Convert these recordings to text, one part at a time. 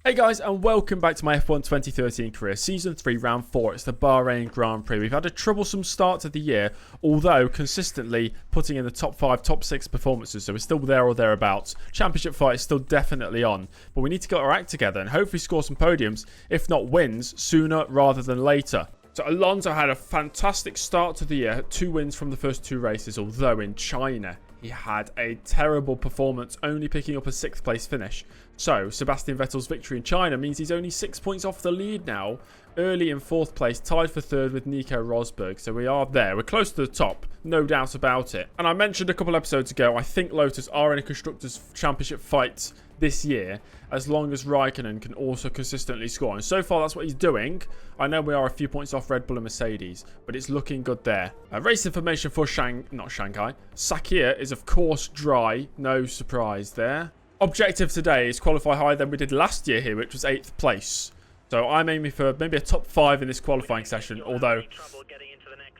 Hey guys, and welcome back to my F1 2013 career, Season 3, Round 4. It's the Bahrain Grand Prix. We've had a troublesome start to the year, although consistently putting in the top 5, top 6 performances, so we're still there or thereabouts. Championship fight is still definitely on, but we need to get our act together and hopefully score some podiums, if not wins, sooner rather than later. So Alonso had a fantastic start to the year, 2 wins from the first 2 races, although in China he had a terrible performance, only picking up a 6th place finish. So Sebastian Vettel's victory in China means he's only 6 points off the lead now, early in 4th place, tied for 3rd with Nico Rosberg. So we are there, we're close to the top, no doubt about it. And I mentioned a couple episodes ago, I think Lotus are in a Constructors' Championship fight this year, as long as Raikkonen can also consistently score. And so far, that's what he's doing. I know we are a few points off Red Bull and Mercedes, but it's looking good there. Race information for Shanghai. Sakhir is, of course, dry. No surprise there. Objective today is qualify higher than we did last year here, which was 8th place. So I'm aiming for maybe a top 5 in this qualifying session, although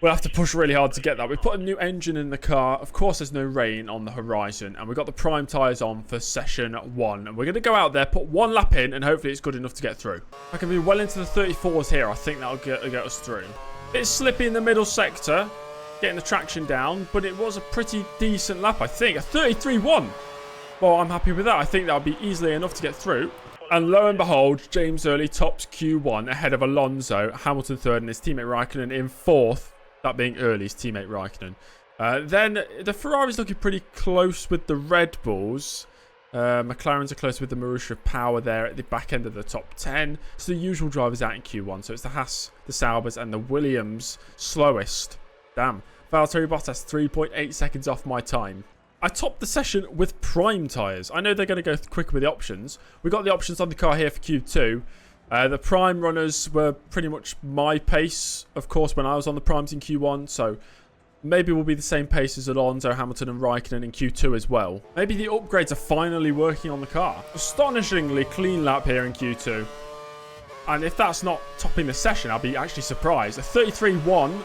we'll have to push really hard to get that. We put a new engine in the car. Of course, there's no rain on the horizon. And we've got the prime tyres on for session 1. And we're going to go out there, put 1 lap in, and hopefully it's good enough to get through. I can be well into the 34s here. I think that'll get us through. It's slippy in the middle sector, getting the traction down. But it was a pretty decent lap, I think. A 33.1. Well, I'm happy with that. I think that'll be easily enough to get through. And lo and behold, James Early tops Q1 ahead of Alonso, Hamilton 3rd, and his teammate Raikkonen in 4th. That being Early's teammate Raikkonen. Then the Ferrari's looking pretty close with the Red Bulls. McLaren's are close with the Marussia Power there at the back end of the top 10. So the usual drivers out in Q1. So it's the Haas, the Saubers, and the Williams slowest. Damn. Valtteri Bottas 3.8 seconds off my time. I topped the session with prime tyres. I know they're going to go quicker with the options. We got the options on the car here for Q2. The prime runners were pretty much my pace, of course, when I was on the primes in Q1. So maybe we'll be the same pace as Alonso, Hamilton and Raikkonen in Q2 as well. Maybe the upgrades are finally working on the car. Astonishingly clean lap here in Q2. And if that's not topping the session, I'll be actually surprised. A 33.1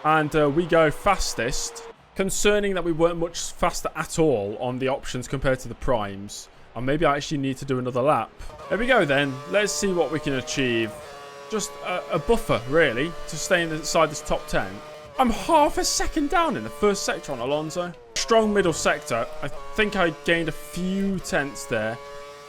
and we go fastest. Concerning that we weren't much faster at all on the options compared to the primes. And maybe I actually need to do another lap. There we go then. Let's see what we can achieve. Just a buffer, really, to stay inside this top 10. I'm half a second down in the first sector on Alonso. Strong middle sector. I think I gained a few tenths there.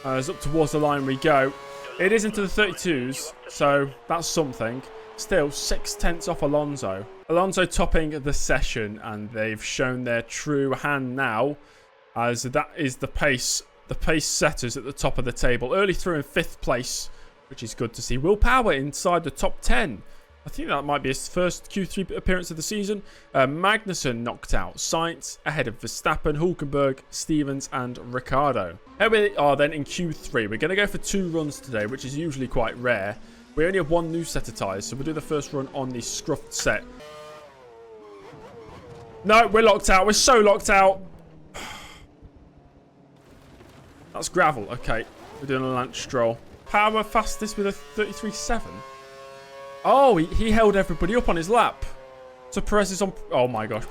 As up towards the line we go. It is into the 32s, so that's something. Still 6 tenths off Alonso. Alonso topping the session, and they've shown their true hand now, as that is the pace setters at the top of the table. Early through in 5th place, which is good to see. Will Power inside the top 10. I think that might be his first Q3 appearance of the season. Magnussen knocked out. Sainz ahead of Verstappen, Hülkenberg, Stevens and Ricciardo. Here we are then in Q3. We're going to go for 2 runs today, which is usually quite rare. We only have 1 new set of tyres, so we'll do the first run on the scruffed set. No, we're locked out. We're so locked out. That's gravel. Okay, we're doing a Lance Stroll. Power fastest with a 33.7. Oh, he held everybody up on his lap. So Perez is on... Oh my gosh,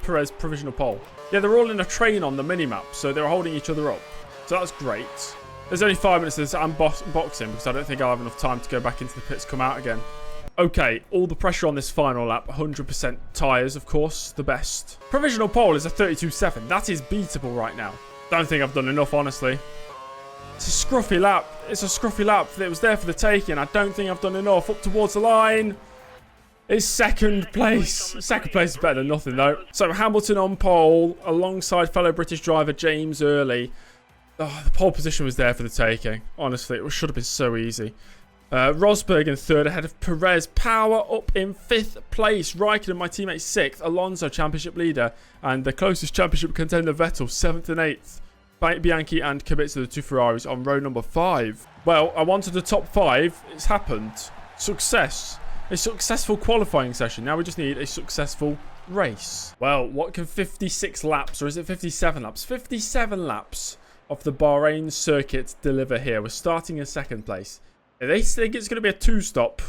Perez provisional pole. Yeah, they're all in a train on the mini-map, so they're holding each other up. So that's great. There's only 5 minutes of this unboxing because I don't think I'll have enough time to go back into the pits, come out again. Okay, all the pressure on this final lap. 100% tyres, of course, the best. Provisional pole is a 32.7. That is beatable right now. Don't think I've done enough, honestly. It's a scruffy lap. It's a scruffy lap. It was there for the taking. I don't think I've done enough. Up towards the line. It's 2nd place. 2nd place is better than nothing, though. So Hamilton on pole alongside fellow British driver James Early. Oh, the pole position was there for the taking. Honestly, it should have been so easy. Rosberg in 3rd ahead of Perez. Power up in 5th place. Raikkonen, my teammate, 6th. Alonso, championship leader. And the closest championship contender, Vettel, 7th and 8th. Bianchi and Kubica, the 2 Ferraris, on row number 5. Well, I wanted the top 5. It's happened. Success. A successful qualifying session. Now we just need a successful race. Well, what can 56 laps, or is it 57 laps? 57 laps of the Bahrain circuit deliver here. We're starting in 2nd place. They think it's going to be a 2-stop.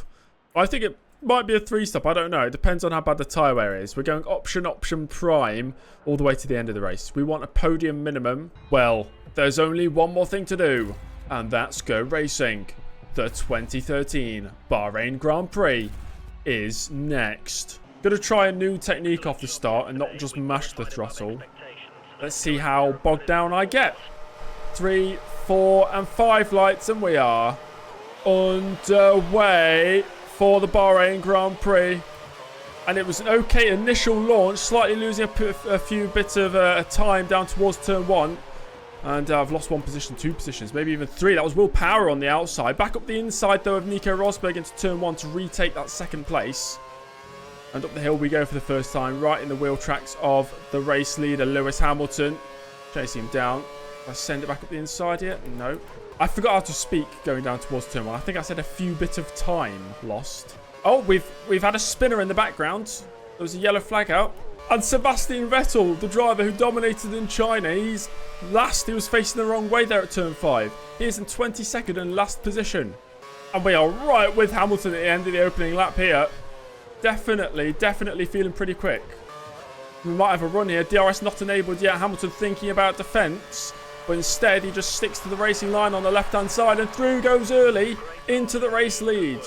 I think it might be a 3-stop. I don't know. It depends on how bad the tyre wear is. We're going option, prime, all the way to the end of the race. We want a podium minimum. Well, there's only one more thing to do. And that's Go Racing. The 2013 Bahrain Grand Prix is next. Gonna try a new technique off the start and not just mash the throttle. Let's see how bogged down I get. 3, 4, and 5 lights, and we are underway for the Bahrain Grand Prix. And it was an okay initial launch, slightly losing a few bits of time down towards turn 1. And I've lost 1 position, 2 positions, maybe even 3. That was Will Power on the outside. Back up the inside, though, of Nico Rosberg into turn 1 to retake that 2nd place. And up the hill we go for the first time, right in the wheel tracks of the race leader, Lewis Hamilton. Chasing him down. I send it back up the inside here? No. I forgot how to speak going down towards turn 1. I think I said a few bits of time lost. Oh, we've had a spinner in the background. There was a yellow flag out. And Sebastian Vettel, the driver who dominated in China, he's last. He was facing the wrong way there at turn 5. He is in 22nd and last position. And we are right with Hamilton at the end of the opening lap here. Definitely feeling pretty quick. We might have a run here. DRS not enabled yet. Hamilton thinking about defence. But instead, he just sticks to the racing line on the left-hand side. And through goes early into the race lead.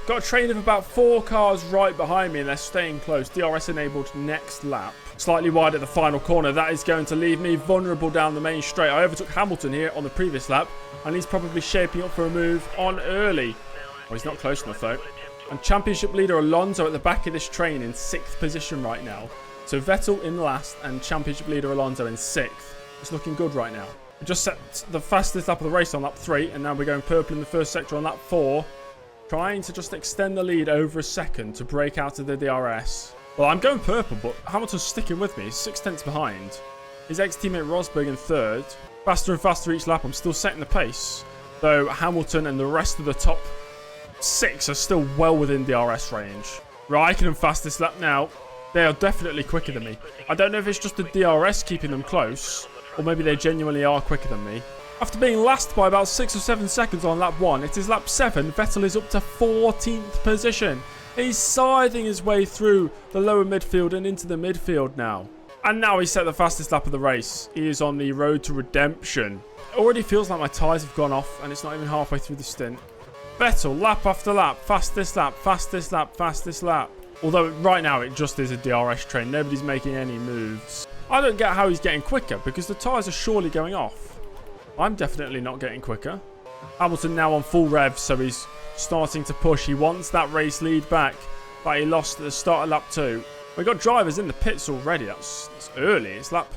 Got a train of about 4 cars right behind me. And they're staying close. DRS enabled next lap. Slightly wide at the final corner. That is going to leave me vulnerable down the main straight. I overtook Hamilton here on the previous lap. And he's probably shaping up for a move on early. Well, he's not close enough, though. And championship leader Alonso at the back of this train in 6th position right now. So Vettel in last and championship leader Alonso in 6th. It's looking good right now. We just set the fastest lap of the race on lap 3. And now we're going purple in the first sector on lap 4. Trying to just extend the lead over a second to break out of the DRS. Well, I'm going purple, but Hamilton's sticking with me. He's 6 tenths behind. His ex-teammate Rosberg in 3rd. Faster and faster each lap. I'm still setting the pace. Though Hamilton and the rest of the top 6 are still well within DRS range. Raikkonen fastest lap now. They are definitely quicker than me. I don't know if it's just the DRS keeping them close, or maybe they genuinely are quicker than me. After being last by about 6 or 7 seconds on lap 1, it is lap 7. Vettel is up to 14th position. He's scything his way through the lower midfield and into the midfield now. And now he's set the fastest lap of the race. He is on the road to redemption. It already feels like my tyres have gone off, and it's not even halfway through the stint. Vettel, lap after lap, fastest lap, fastest lap, fastest lap. Although right now it just is a DRS train. Nobody's making any moves. I don't get how he's getting quicker because the tyres are surely going off. I'm definitely not getting quicker. Hamilton now on full rev, so he's starting to push. He wants that race lead back that he lost at the start of lap 2. We've got drivers in the pits already. That's early. It's lap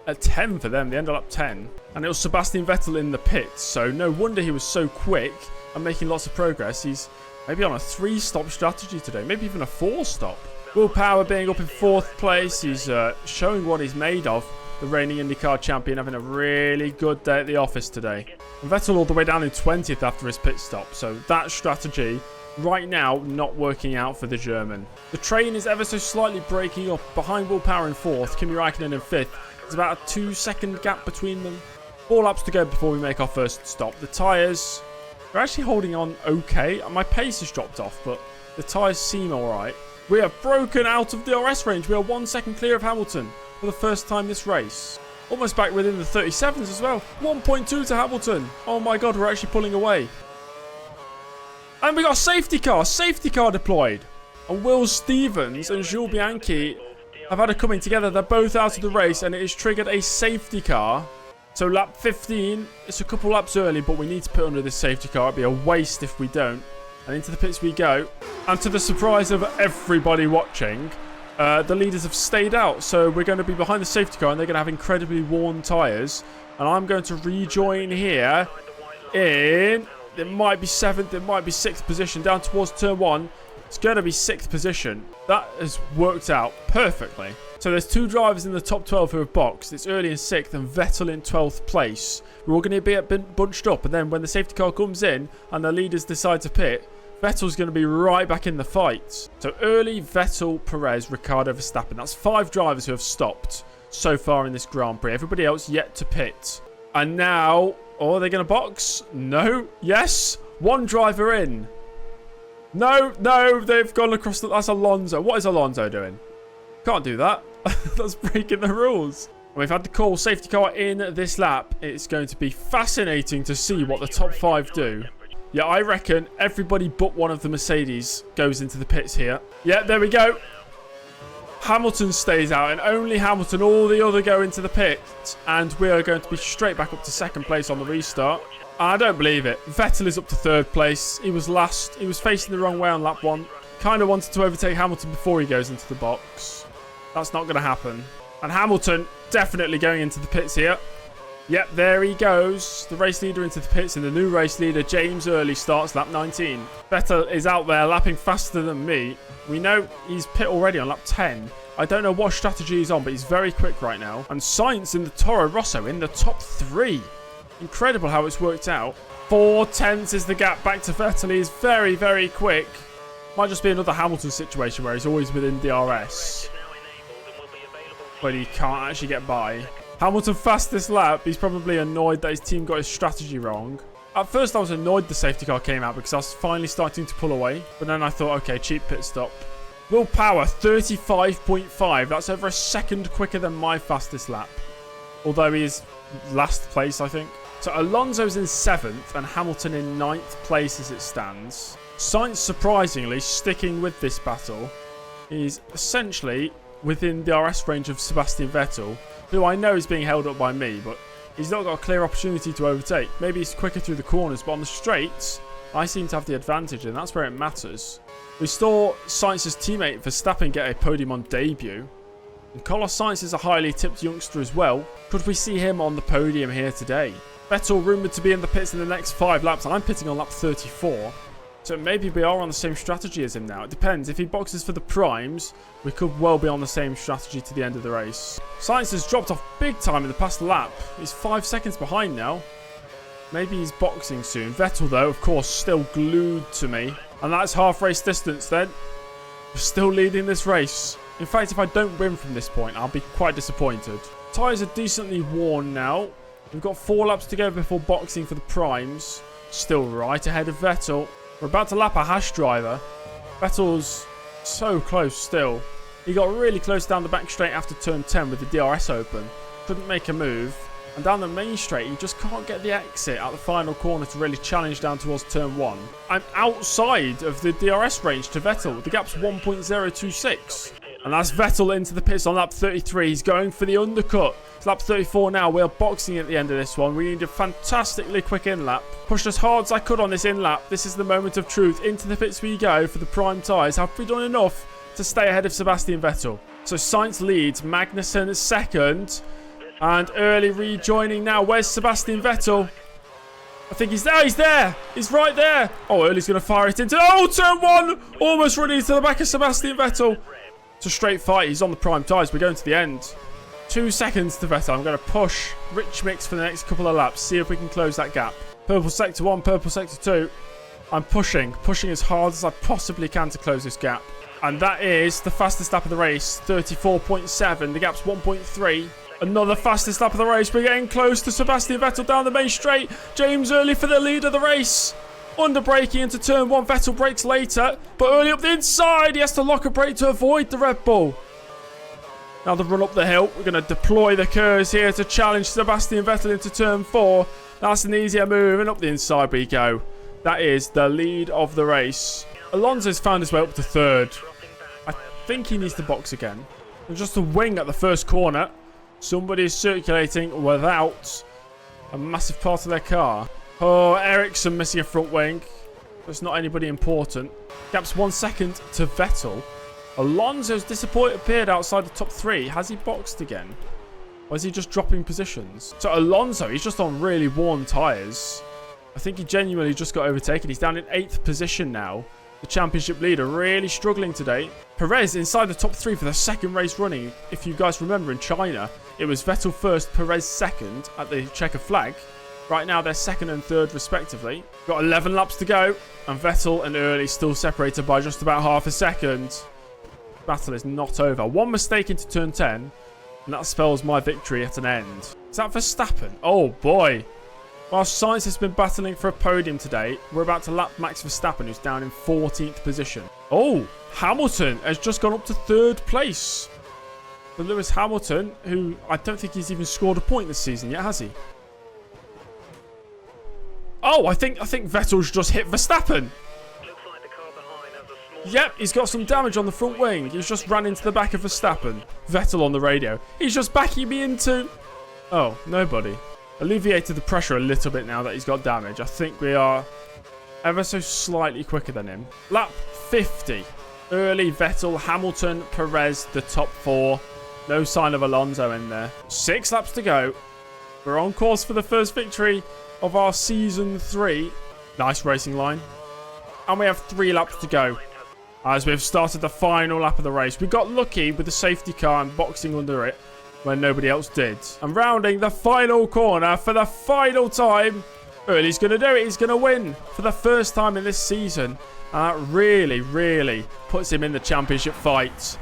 10 for them, the end of lap 10. And it was Sebastian Vettel in the pits, so no wonder he was so quick and making lots of progress. He's maybe on a 3-stop strategy today, maybe even a 4-stop. Will Power being up in 4th place. He's showing what he's made of. The reigning IndyCar champion having a really good day at the office today. And Vettel all the way down in 20th after his pit stop. So that strategy right now not working out for the German. The train is ever so slightly breaking up. Behind Will Power in 4th, Kimi Raikkonen in 5th. There's about a 2-second gap between them. 4 laps to go before we make our first stop. The tyres are actually holding on okay. My pace has dropped off, but the tyres seem alright. We have broken out of DRS range. We are 1 second clear of Hamilton for the first time this race. Almost back within the 37s as well. 1.2 to Hamilton. Oh my god, we're actually pulling away. And we got a safety car deployed. And Will Stevens and Jules Bianchi have had a coming together. They're both out of the race and it has triggered a safety car. So lap 15, it's a couple laps early, but we need to put under this safety car. It'd be a waste if we don't. And into the pits we go. And to the surprise of everybody watching, the leaders have stayed out. So we're going to be behind the safety car and they're going to have incredibly worn tyres. And I'm going to rejoin here in, it might be 7th, it might be 6th position, down towards turn 1. It's going to be 6th position. That has worked out perfectly. So there's 2 drivers in the top 12 who have boxed. It's early in 6th and Vettel in 12th place. We're all going to be bunched up. And then when the safety car comes in and the leaders decide to pit, Vettel's going to be right back in the fight. So early, Vettel, Perez, Ricciardo, Verstappen. That's 5 drivers who have stopped so far in this Grand Prix. Everybody else yet to pit. And now, oh, are they going to box? No. Yes. 1 driver in. No, they've gone across. That's Alonso. What is Alonso doing? Can't do that. That's breaking the rules. We've had the call safety car in this lap. It's going to be fascinating to see what the top 5 do. Yeah, I reckon everybody but one of the Mercedes goes into the pits here. Yeah, there we go. Hamilton stays out, and only Hamilton. All the other go into the pits, and we are going to be straight back up to 2nd place on the restart. I don't believe it. Vettel is up to 3rd place. He was last. He was facing the wrong way on lap 1. Kind of wanted to overtake Hamilton before he goes into the box. That's not going to happen. And Hamilton definitely going into the pits here. Yep, there he goes. The race leader into the pits, and the new race leader, James Early, starts lap 19. Vettel is out there lapping faster than me. We know he's pit already on lap 10. I don't know what strategy he's on, but he's very quick right now. And Sainz in the Toro Rosso in the top 3. Incredible how it's worked out. 4 tenths is the gap back to Vettel. He is very, very quick. Might just be another Hamilton situation where he's always within DRS, but he can't actually get by. Hamilton fastest lap. He's probably annoyed that his team got his strategy wrong. At first I was annoyed the safety car came out because I was finally starting to pull away. But then I thought, okay, cheap pit stop. Will Power 35.5. That's over a second quicker than my fastest lap. Although he is last place, I think. So Alonso's in 7th and Hamilton in 9th place as it stands. Sainz, surprisingly, sticking with this battle, is essentially within the RS range of Sebastian Vettel, who I know is being held up by me, but he's not got a clear opportunity to overtake. Maybe he's quicker through the corners, but on the straights, I seem to have the advantage, and that's where it matters. We saw Sainz's teammate Verstappen get a podium on debut, and Carlos Sainz is a highly tipped youngster as well. Could we see him on the podium here today? Vettel rumoured to be in the pits in the next 5 laps. I'm pitting on lap 34. So maybe we are on the same strategy as him now. It depends. If he boxes for the primes, we could well be on the same strategy to the end of the race. Sainz has dropped off big time in the past lap. He's 5 seconds behind now. Maybe he's boxing soon. Vettel, though, of course, still glued to me. And that's half race distance then. We're still leading this race. In fact, if I don't win from this point, I'll be quite disappointed. Tyres are decently worn now. We've got 4 laps to go before boxing for the primes. Still right ahead of Vettel. We're about to lap a Haas driver. Vettel's so close still. He got really close down the back straight after turn 10 with the DRS open. Couldn't make a move. And down the main straight, he just can't get the exit at the final corner to really challenge down towards turn 1. I'm outside of the DRS range to Vettel. The gap's 1.026. And that's Vettel into the pits on lap 33. He's going for the undercut. It's lap 34 now. We're boxing at the end of this one. We need a fantastically quick in-lap. Pushed as hard as I could on this in-lap. This is the moment of truth. Into the pits we go for the prime tyres. Have we done enough to stay ahead of Sebastian Vettel? So Sainz leads. Magnussen is second. And Early rejoining now. Where's Sebastian Vettel? I think he's there. He's there. He's right there. Oh, Early's going to fire it into... Oh, turn 1. Almost running into the back of Sebastian Vettel. It's a straight fight. He's on the prime tyres. We're going to the end. 2 seconds to Vettel. I'm going to push Rich Mix for the next couple of laps. See if we can close that gap. Purple sector 1, purple sector 2. I'm pushing as hard as I possibly can to close this gap. And that is the fastest lap of the race. 34.7. The gap's 1.3. Another fastest lap of the race. We're getting close to Sebastian Vettel down the main straight. James Early for the lead of the race. Under braking into turn 1. Vettel brakes later. But Early up the inside. He has to lock a brake to avoid the Red Bull. Now the run up the hill. We're going to deploy the curves here to challenge Sebastian Vettel into turn 4. That's an easier move. And up the inside we go. That is the lead of the race. Alonso's found his way up to 3rd. I think he needs to box again. And just a wing at the first corner. Somebody is circulating without a massive part of their car. Oh, Ericsson missing a front wing. It's not anybody important. Gap's 1 second to Vettel. Alonso's appeared outside the top 3. Has he boxed again? Or is he just dropping positions? So Alonso, he's just on really worn tyres. I think he genuinely just got overtaken. He's down in 8th position now. The championship leader really struggling today. Perez inside the top 3 for the second race running. If you guys remember in China, it was Vettel first, Perez second at the checker flag. Right now they're 2nd and 3rd respectively. Got 11 laps to go. And Vettel and Early still separated by just about half a second. Battle is not over. One mistake into turn 10. And that spells my victory at an end. Is that Verstappen? Oh boy. While Sainz has been battling for a podium today, we're about to lap Max Verstappen, who's down in 14th position. Oh, Hamilton has just gone up to 3rd place. for Lewis Hamilton, who I don't think he's even scored a point this season yet, has he? Oh, I think Vettel's just hit Verstappen. Yep, he's got some damage on the front wing. He's just ran into the back of Verstappen. Vettel on the radio. He's just backing me into... Oh, nobody. Alleviated the pressure a little bit now that he's got damage. I think we are ever so slightly quicker than him. Lap 50. Early Vettel, Hamilton, Perez, the top 4. No sign of Alonso in there. 6 laps to go. We're on course for the first victory of our Season 3. Nice racing line. And we have 3 laps to go as we've started the final lap of the race. We got lucky with the safety car and boxing under it when nobody else did. And rounding the final corner for the final time. Early's going to do it. He's going to win for the first time in this season. And that really, really puts him in the championship fight.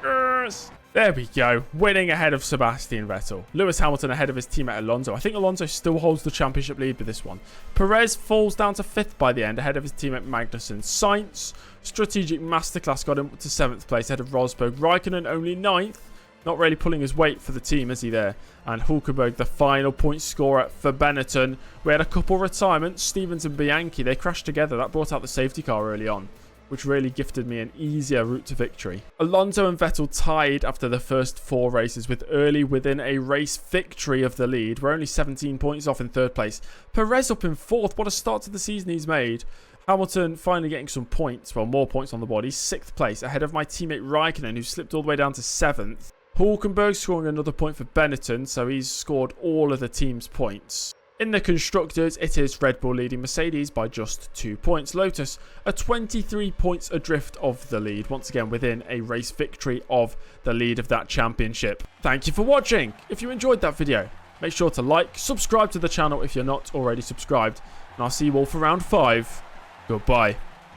Yes. There we go. Winning ahead of Sebastian Vettel. Lewis Hamilton ahead of his teammate Alonso. I think Alonso still holds the championship lead with this one. Perez falls down to 5th by the end ahead of his teammate Magnussen. Sainz, strategic masterclass, got him to 7th place ahead of Rosberg. Raikkonen only 9th. Not really pulling his weight for the team, is he there? And Hulkenberg, the final point scorer for Benetton. We had a couple retirements. Stevens and Bianchi, they crashed together. That brought out the safety car early on, which really gifted me an easier route to victory. Alonso and Vettel tied after the first 4 races, with Early within a race victory of the lead. We're only 17 points off in 3rd place. Perez up in 4th. What a start to the season he's made. Hamilton finally getting some points, well, more points on the board. He's 6th place ahead of my teammate Raikkonen, who slipped all the way down to 7th. Hulkenberg scoring another point for Benetton, so he's scored all of the team's points. In the Constructors, it is Red Bull leading Mercedes by just 2 points. Lotus are 23 points adrift of the lead, once again within a race victory of the lead of that championship. Thank you for watching. If you enjoyed that video, make sure to like, subscribe to the channel if you're not already subscribed, and I'll see you all for round 5. Goodbye.